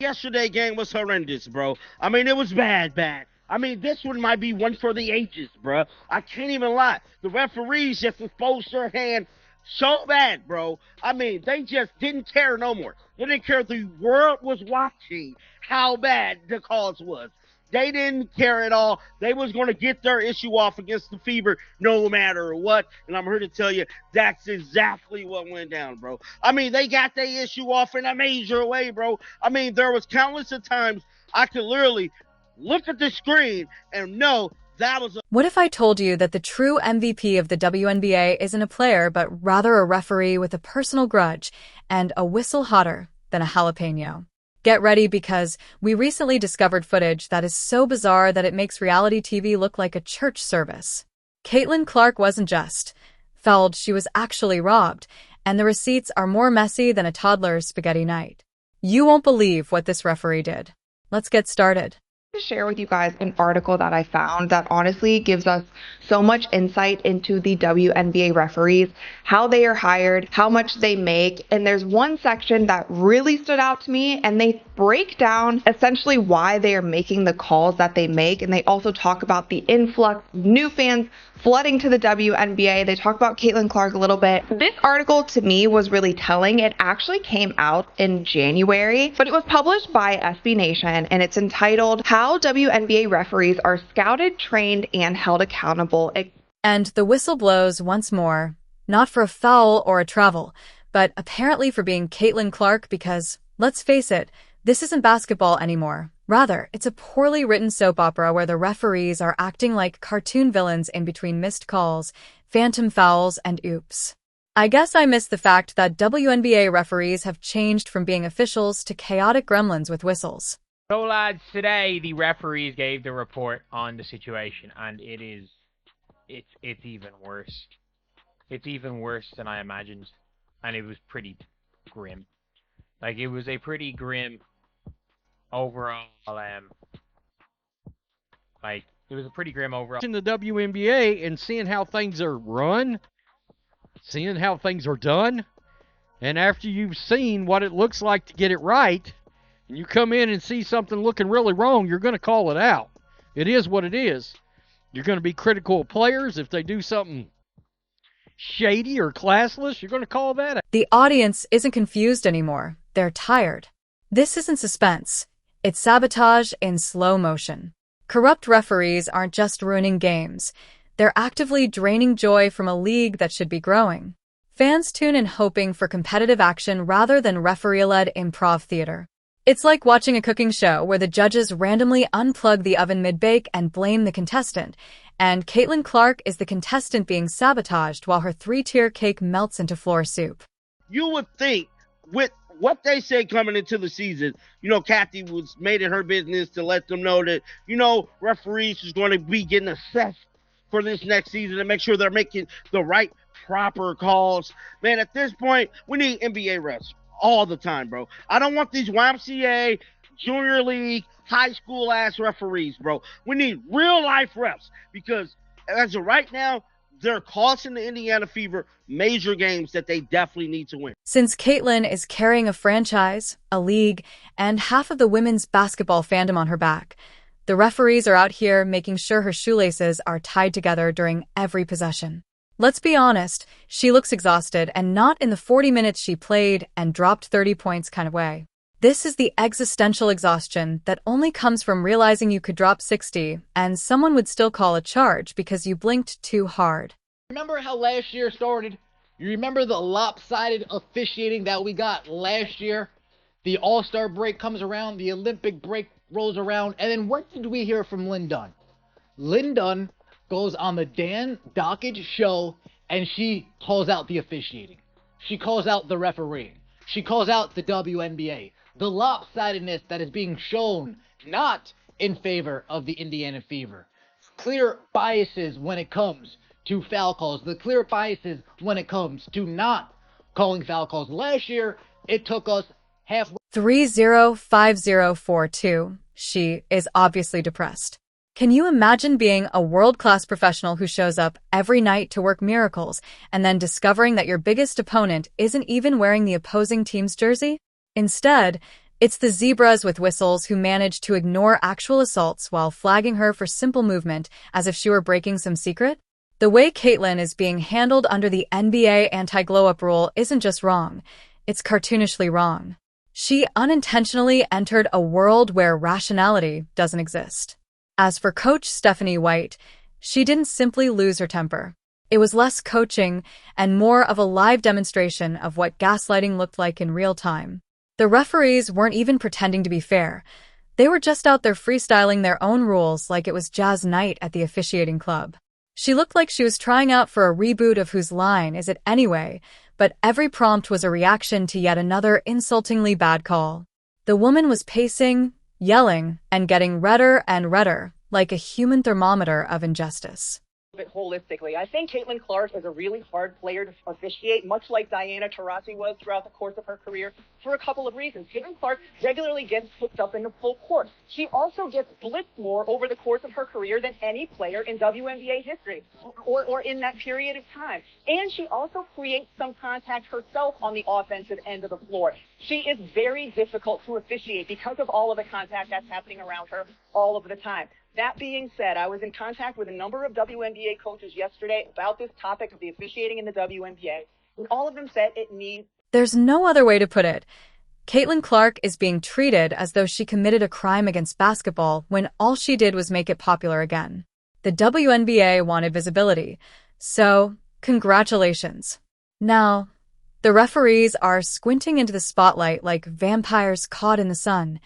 Yesterday game was horrendous, bro. I mean, it was bad, bad. I mean, this one might be one for the ages, bro. I can't even lie. The referees just exposed their hand so bad, bro. I mean, they just didn't care no more. They didn't care. The world was watching how bad the calls was. They didn't care at all. They was going to get their issue off against the Fever no matter what. And I'm here to tell you that's exactly what went down, bro. I mean, they got their issue off in a major way, bro. I mean, there was countless of times I could literally look at the screen and know that was What if I told you that the true MVP of the WNBA isn't a player, but rather a referee with a personal grudge and a whistle hotter than a jalapeno? Get ready, because we recently discovered footage that is so bizarre that it makes reality TV look like a church service. Caitlin Clark wasn't just fouled, she was actually robbed, and the receipts are more messy than a toddler's spaghetti night. You won't believe what this referee did. Let's get started. To share with you guys an article that I found that honestly gives us so much insight into the WNBA referees, how they are hired, how much they make, and there's one section that really stood out to me, and they break down essentially why they are making the calls that they make, and they also talk about the influx of new fans flooding to the WNBA. They talk about Caitlin Clark a little bit. This article to me was really telling. It actually came out in January, but it was published by SB Nation, and it's entitled How WNBA Referees Are Scouted, Trained, and Held Accountable. And the whistle blows once more, not for a foul or a travel, but apparently for being Caitlin Clark, because, let's face it, this isn't basketball anymore. Rather, it's a poorly written soap opera where the referees are acting like cartoon villains in between missed calls, phantom fouls, and oops. I guess I missed the fact that WNBA referees have changed from being officials to chaotic gremlins with whistles. So lads, today the referees gave the report on the situation, and it's even worse. It's even worse than I imagined, and it was pretty grim. Like, it was a pretty grim overall, it was a pretty grim overall. In the WNBA and seeing how things are run, seeing how things are done, and after you've seen what it looks like to get it right, and you come in and see something looking really wrong, you're going to call it out. It is what it is. You're going to be critical of players. If they do something shady or classless, you're going to call that out. The audience isn't confused anymore. They're tired. This isn't suspense. It's sabotage in slow motion. Corrupt referees aren't just ruining games. They're actively draining joy from a league that should be growing. Fans tune in hoping for competitive action rather than referee-led improv theater. It's like watching a cooking show where the judges randomly unplug the oven mid-bake and blame the contestant, and Caitlin Clark is the contestant being sabotaged while her three-tier cake melts into floor soup. You would think with what they said coming into the season, Kathy was made it her business to let them know that, referees is going to be getting assessed for this next season and make sure they're making the right, proper calls. Man, at this point, we need NBA refs all the time, bro. I don't want these YMCA, junior league, high school ass referees, bro. We need real life refs, because as of right now, they're costing the Indiana Fever major games that they definitely need to win. Since Caitlin is carrying a franchise, a league, and half of the women's basketball fandom on her back, the referees are out here making sure her shoelaces are tied together during every possession. Let's be honest, she looks exhausted, and not in the 40 minutes she played and dropped 30 points kind of way. This is the existential exhaustion that only comes from realizing you could drop 60 and someone would still call a charge because you blinked too hard. Remember how last year started? You remember the lopsided officiating that we got last year? The All-Star break comes around, the Olympic break rolls around, and then what did we hear from Lynn Dunn? Lynn Dunn goes on the Dan Dockage show, and she calls out the officiating. She calls out the refereeing. She calls out the WNBA. The lopsidedness that is being shown, not in favor of the Indiana Fever. Clear biases when it comes to foul calls. The clear biases when it comes to not calling foul calls. Last year, it took us halfway. 305042. She is obviously depressed. Can you imagine being a world-class professional who shows up every night to work miracles and then discovering that your biggest opponent isn't even wearing the opposing team's jersey? Instead, It's the zebras with whistles who manage to ignore actual assaults while flagging her for simple movement as if she were breaking some secret. The way Caitlyn is being handled under the NBA anti-glow-up rule isn't just wrong, it's cartoonishly wrong. She unintentionally entered a world where rationality doesn't exist. As for Coach Stephanie White, she didn't simply lose her temper. It was less coaching and more of a live demonstration of what gaslighting looked like in real time. The referees weren't even pretending to be fair. They were just out there freestyling their own rules like it was jazz night at the officiating club. She looked like she was trying out for a reboot of Whose Line Is It Anyway, but every prompt was a reaction to yet another insultingly bad call. The woman was pacing, yelling, and getting redder and redder, like a human thermometer of injustice. Bit holistically, I think Caitlin Clark is a really hard player to officiate, much like Diana Taurasi was throughout the course of her career, for a couple of reasons. Caitlin Clark regularly gets picked up in the full court. She also gets blitzed more over the course of her career than any player in WNBA history, or in that period of time. And she also creates some contact herself on the offensive end of the floor. She is very difficult to officiate because of all of the contact that's happening around her all of the time. That being said, I was in contact with a number of WNBA coaches yesterday about this topic of the officiating in the WNBA, and all of them said it needs... There's no other way to put it. Caitlin Clark is being treated as though she committed a crime against basketball when all she did was make it popular again. The WNBA wanted visibility, so congratulations. Now, the referees are squinting into the spotlight like vampires caught in the sun,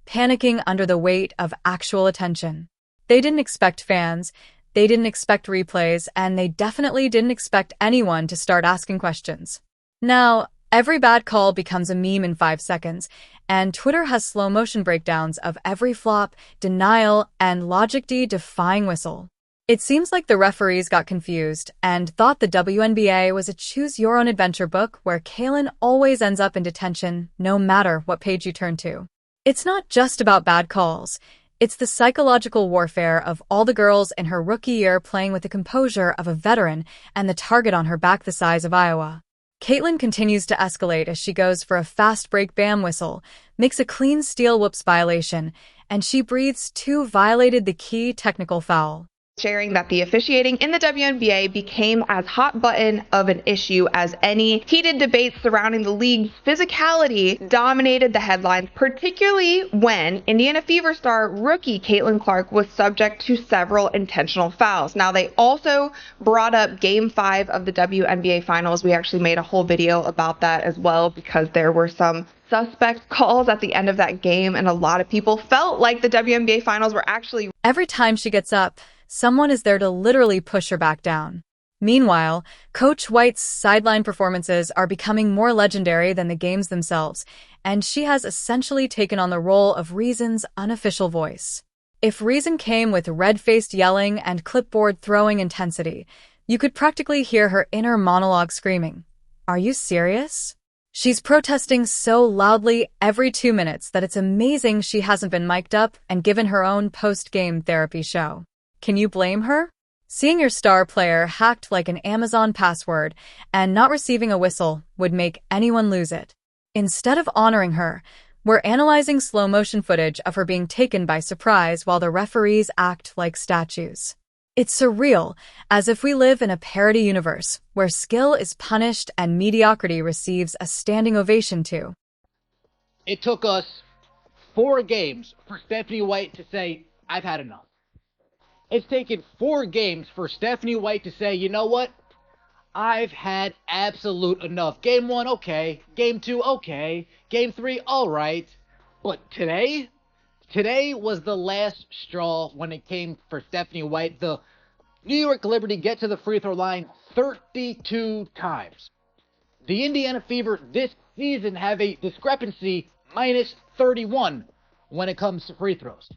panicking under the weight of actual attention. They didn't expect fans, they didn't expect replays, and they definitely didn't expect anyone to start asking questions. Now, every bad call becomes a meme in 5 seconds, and Twitter has slow-motion breakdowns of every flop, denial, and logic-defying whistle. It seems like the referees got confused and thought the WNBA was a choose-your-own-adventure book where Caitlyn always ends up in detention no matter what page you turn to. It's not just about bad calls. It's the psychological warfare of all the girls in her rookie year playing with the composure of a veteran and the target on her back the size of Iowa. Caitlyn continues to escalate as she goes for a fast break bam whistle, makes a clean steal whoops violation, and she breathes 2 violated the key technical foul. Sharing that the officiating in the WNBA became as hot button of an issue as any heated debates surrounding the league's physicality dominated the headlines, particularly when Indiana Fever star rookie Caitlin Clark was subject to several intentional fouls. Now, they also brought up Game 5 of the WNBA Finals. We actually made a whole video about that as well because there were some suspect calls at the end of that game, and a lot of people felt like the WNBA Finals were actually... Every time she gets up, someone is there to literally push her back down. Meanwhile, Coach White's sideline performances are becoming more legendary than the games themselves, and she has essentially taken on the role of Reason's unofficial voice. If Reason came with red-faced yelling and clipboard-throwing intensity, you could practically hear her inner monologue screaming, "Are you serious?" She's protesting so loudly every 2 minutes that it's amazing she hasn't been mic'd up and given her own post-game therapy show. Can you blame her? Seeing your star player hacked like an Amazon password and not receiving a whistle would make anyone lose it. Instead of honoring her, we're analyzing slow-motion footage of her being taken by surprise while the referees act like statues. It's surreal, as if we live in a parody universe where skill is punished and mediocrity receives a standing ovation too. It took us 4 games for Stephanie White to say, "I've had enough." It's taken 4 games for Stephanie White to say, "You know what? I've had absolute enough. Game 1, okay. Game 2, okay. Game 3, alright. But today was the last straw when it came for Stephanie White. The New York Liberty get to the free throw line 32 times. The Indiana Fever this season have a discrepancy minus 31 when it comes to free throws.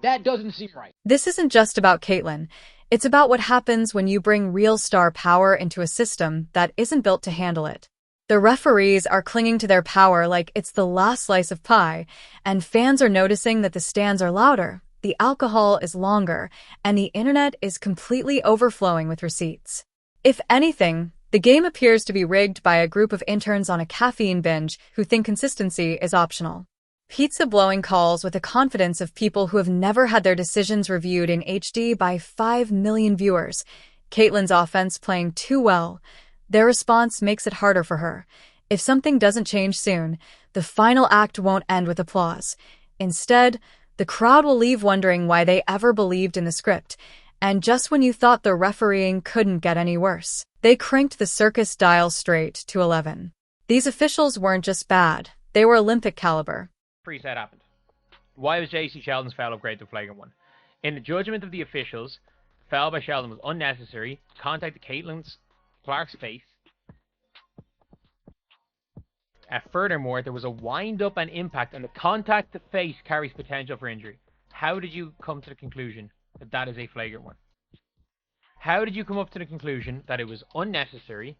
That doesn't seem right." This isn't just about Caitlyn. It's about what happens when you bring real star power into a system that isn't built to handle it. The referees are clinging to their power like it's the last slice of pie, and fans are noticing that the stands are louder, the alcohol is longer, and the internet is completely overflowing with receipts. If anything, The game appears to be rigged by a group of interns on a caffeine binge who think consistency is optional. Pizza-blowing calls with the confidence of people who have never had their decisions reviewed in HD by 5 million viewers. Caitlyn's offense playing too well. Their response makes it harder for her. If something doesn't change soon, the final act won't end with applause. Instead, the crowd will leave wondering why they ever believed in the script. And just when you thought the refereeing couldn't get any worse, they cranked the circus dial straight to 11. These officials weren't just bad, they were Olympic caliber. Reset happened. Why was JC Sheldon's foul upgrade the flagrant one? In the judgment of the officials, foul by Sheldon was unnecessary, contacted Clark's face. Furthermore, there was a wind-up and impact, and the contact to face carries potential for injury. How did you come to the conclusion that that is a flagrant one? How did you come up to the conclusion that it was unnecessary,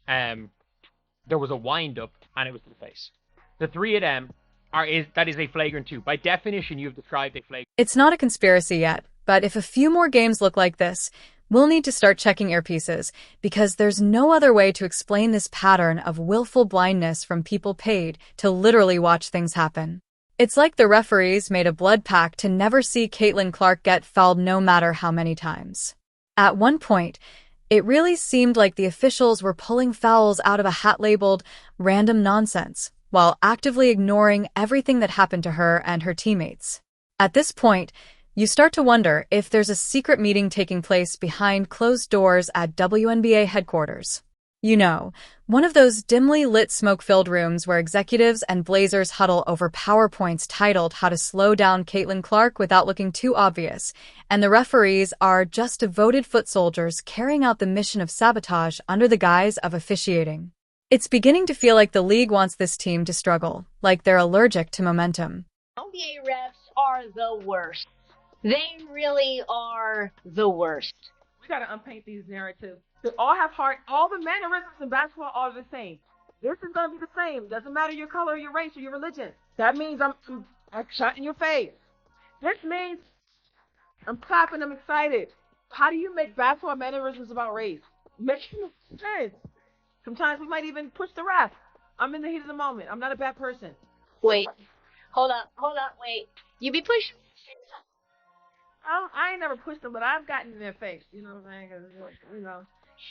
there was a wind-up, and it was to the face? The three of them that is a flagrant 2. By definition, you've described a flagrant. It's not a conspiracy yet, but if a few more games look like this, we'll need to start checking earpieces, because there's no other way to explain this pattern of willful blindness from people paid to literally watch things happen. It's like the referees made a blood pact to never see Caitlin Clark get fouled no matter how many times. At one point, it really seemed like the officials were pulling fouls out of a hat labeled random nonsense, while actively ignoring everything that happened to her and her teammates. At this point, you start to wonder if there's a secret meeting taking place behind closed doors at WNBA headquarters. You know, one of those dimly lit smoke-filled rooms where executives and Blazers huddle over PowerPoints titled How to Slow Down Caitlin Clark Without Looking Too Obvious, and the referees are just devoted foot soldiers carrying out the mission of sabotage under the guise of officiating. It's beginning to feel like the league wants this team to struggle, like they're allergic to momentum. NBA refs are the worst. They really are the worst. We got to unpaint these narratives. They all have heart. All the mannerisms in basketball are the same. This is going to be the same. Doesn't matter your color, your race, or your religion. That means I'm shot in your face. This means I'm clapping, I'm excited. How do you make basketball mannerisms about race? Makes no sense. Sometimes we might even push the ref. I'm in the heat of the moment. I'm not a bad person. Wait. Hold up, wait. You be pushing? I ain't never pushed them, but I've gotten in their face. You know what I'm saying? You know.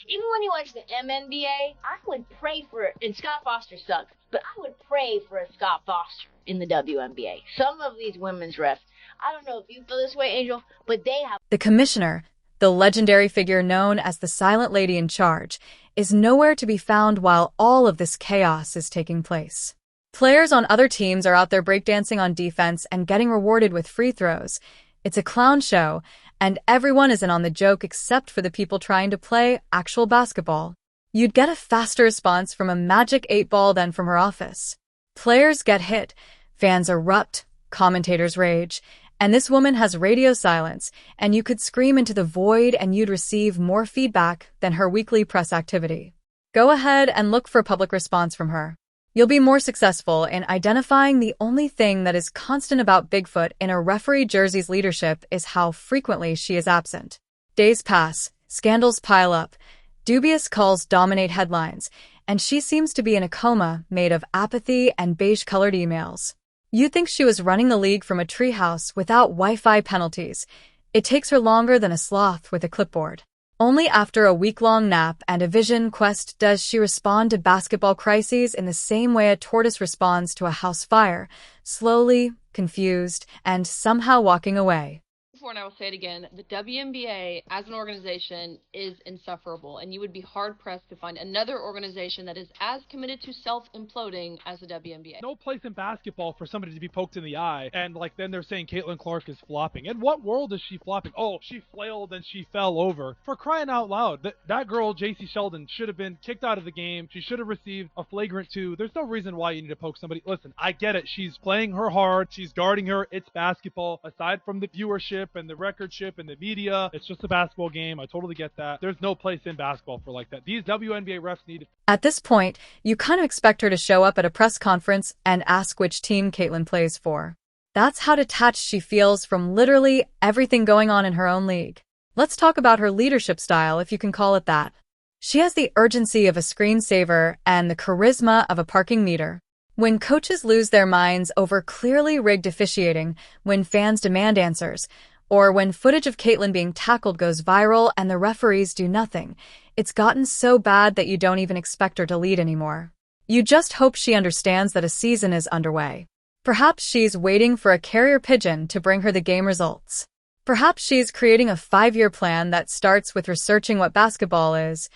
Even when you watch the MNBA, I would pray for it. And Scott Foster sucks, but I would pray for a Scott Foster in the WNBA. Some of these women's refs, I don't know if you feel this way, Angel, but they have... The commissioner, the legendary figure known as the silent lady in charge, is nowhere to be found while all of this chaos is taking place. Players on other teams are out there breakdancing on defense and getting rewarded with free throws. It's a clown show, and everyone is in on the joke except for the people trying to play actual basketball. You'd get a faster response from a magic 8-ball than from her office. Players get hit, fans erupt, commentators rage, and this woman has radio silence, and you could scream into the void and you'd receive more feedback than her weekly press activity. Go ahead and look for public response from her. You'll be more successful in identifying the only thing that is constant about Bigfoot in a referee jersey's leadership is how frequently she is absent. Days pass, scandals pile up, dubious calls dominate headlines, and she seems to be in a coma made of apathy and beige-colored emails. You'd think she was running the league from a treehouse without Wi-Fi penalties. It takes her longer than a sloth with a clipboard. Only after a week-long nap and a vision quest does she respond to basketball crises in the same way a tortoise responds to a house fire, slowly, confused, and somehow walking away. Before, and I will say it again, the WNBA as an organization is insufferable, and you would be hard-pressed to find another organization that is as committed to self-imploding as the WNBA. No place in basketball for somebody to be poked in the eye, and then they're saying Caitlin Clark is flopping. In what world is she flopping? Oh, she flailed and she fell over. For crying out loud, that girl, JC Sheldon, should have been kicked out of the game. She should have received a flagrant 2. There's no reason why you need to poke somebody. Listen, I get it. She's playing her hard. She's guarding her. It's basketball. Aside from the viewership and the recordship and the media, it's just a basketball game. I totally get that. There's no place in basketball for like that. These WNBA refs need... At this point, you kind of expect her to show up at a press conference and ask which team Caitlin plays for. That's how detached she feels from literally everything going on in her own league. Let's talk about her leadership style, if you can call it that. She has the urgency of a screensaver and the charisma of a parking meter. When coaches lose their minds over clearly rigged officiating, when fans demand answers, or when footage of Caitlyn being tackled goes viral and the referees do nothing, it's gotten so bad that you don't even expect her to lead anymore. You just hope she understands that a season is underway. Perhaps she's waiting for a carrier pigeon to bring her the game results. Perhaps she's creating a 5-year plan that starts with researching what basketball is.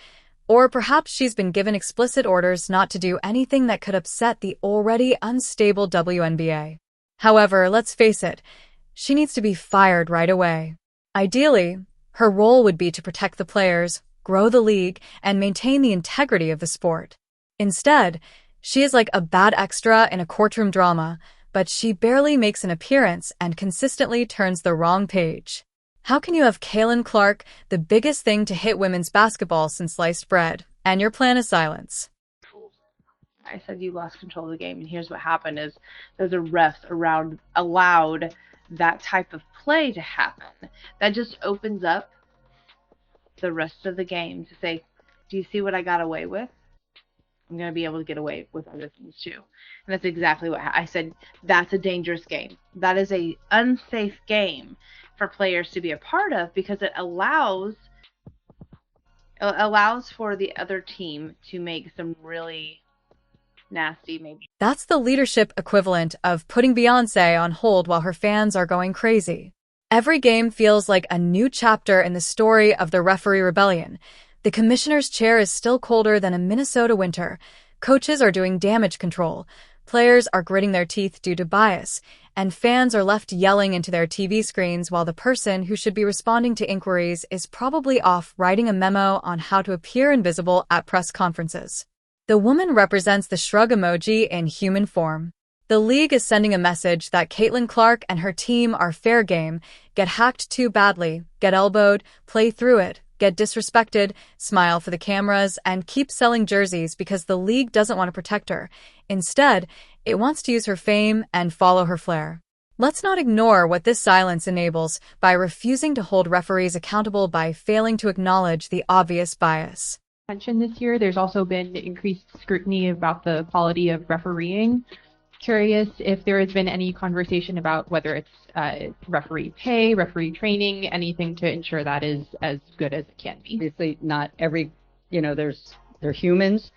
Or perhaps she's been given explicit orders not to do anything that could upset the already unstable WNBA. However, let's face it, she needs to be fired right away. Ideally, her role would be to protect the players, grow the league, and maintain the integrity of the sport. Instead, she is like a bad extra in a courtroom drama, but she barely makes an appearance and consistently turns the wrong page. How can you have Caitlyn Clark, the biggest thing to hit women's basketball since sliced bread, and your plan is silence? I said you lost control of the game, and here's what happened is there's a refs around allowed that type of play to happen. That just opens up the rest of the game to say, do you see what I got away with? I'm going to be able to get away with other things too. And that's exactly what I said. That's a dangerous game. That is a unsafe game for players to be a part of because it allows for the other team to make some really nasty maybe. That's the leadership equivalent of putting Beyoncé on hold while her fans are going crazy. Every game feels like a new chapter in the story of the referee rebellion. The commissioner's chair is still colder than a Minnesota winter. Coaches are doing damage control. Players are gritting their teeth due to bias. And fans are left yelling into their TV screens while the person who should be responding to inquiries is probably off writing a memo on how to appear invisible at press conferences. The woman represents the shrug emoji in human form. The league is sending a message that Caitlyn Clark and her team are fair game, get hacked too badly, get elbowed, play through it, get disrespected, smile for the cameras, and keep selling jerseys because the league doesn't want to protect her. Instead, it wants to use her fame and follow her flair. Let's not ignore what this silence enables by refusing to hold referees accountable by failing to acknowledge the obvious bias. This year, there's also been increased scrutiny about the quality of refereeing. Curious if there has been any conversation about whether it's referee pay, referee training, anything to ensure that is as good as it can be. Obviously, not every, they're humans,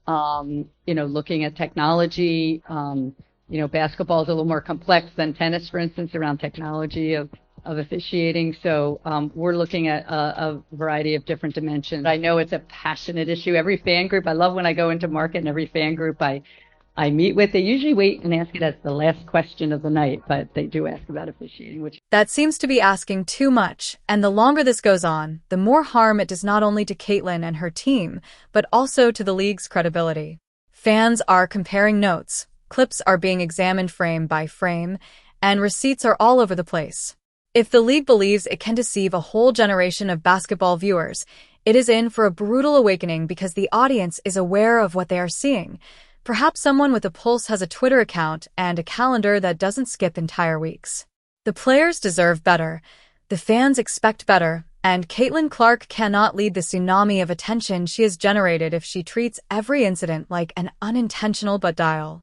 looking at technology, basketball is a little more complex than tennis, for instance, around technology of officiating. So we're looking at a variety of different dimensions. I know it's a passionate issue. Every fan group, I love when I go into market and every fan group I meet with, they usually wait and ask it as the last question of the night, but they do ask about officiating, That seems to be asking too much, and the longer this goes on, the more harm it does not only to Caitlyn and her team, but also to the league's credibility. Fans are comparing notes, clips are being examined frame by frame, and receipts are all over the place. If the league believes it can deceive a whole generation of basketball viewers, it is in for a brutal awakening because the audience is aware of what they are seeing. Perhaps someone with a pulse has a Twitter account and a calendar that doesn't skip entire weeks. The players deserve better, the fans expect better, and Caitlyn Clark cannot lead the tsunami of attention she has generated if she treats every incident like an unintentional butt dial.